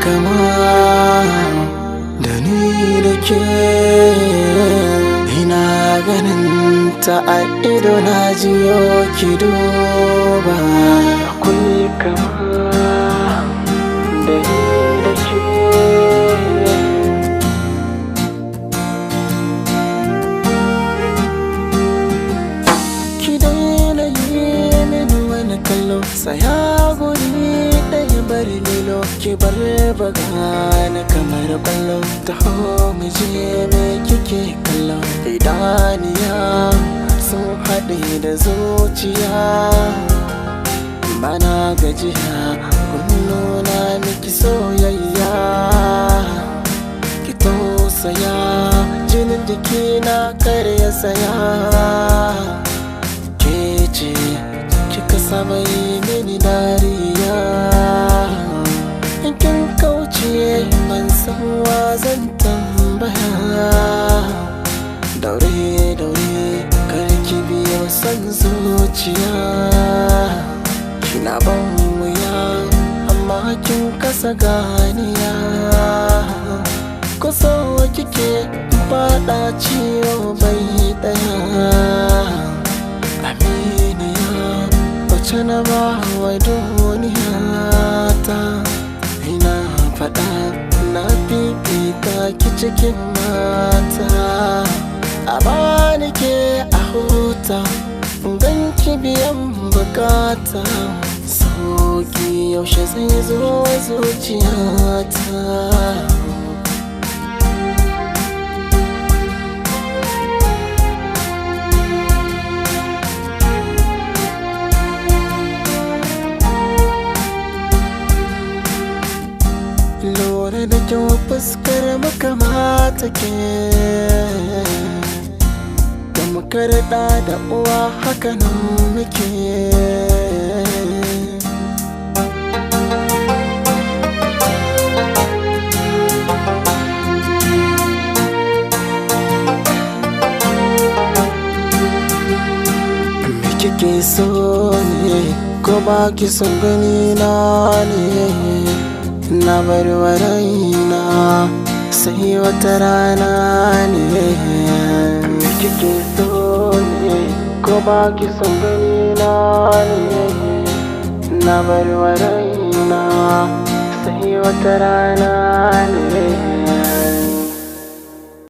kama da ni da ke, ina ganin ta a ido na jiyo ki duba. Akwai kama da ni da ke. Ki daina yi mini wani kallo, tsaya guri ɗaya bari lilo, ki bar bagana kamar ƙwallo. Taho mu je me kike kallo, idaniya sun haɗe da zuciya. Bana gajiya kun nuna miki soyayya, ki tausaya jinin jikina kar ya saya. Ke ce kika saba yi mini dariya, in kin kauce ban san wa zan tambaya. Daure daure kar ki biyo son zuciya, kina ban wuya amma kin kasa ganiya. Ko so kike faɗa ciwo bai ɗaya, aminiya wacce na ba wa duniya ta. Ina faɗa na fifita ki cikin mata, a bani ke a huta gan ki biyan bukata. Sauki yaushe zai zo zuciyata. Lura da kyau fuskar makamata ke, da makarɗa da uwa hakanan muke. Me kike so ne ko ba ki son gani na ne? Na bar wa raina sai wata rana ne. Me kike so ne ko ba ki son gani na ne? Na bar wa raina sai wata rana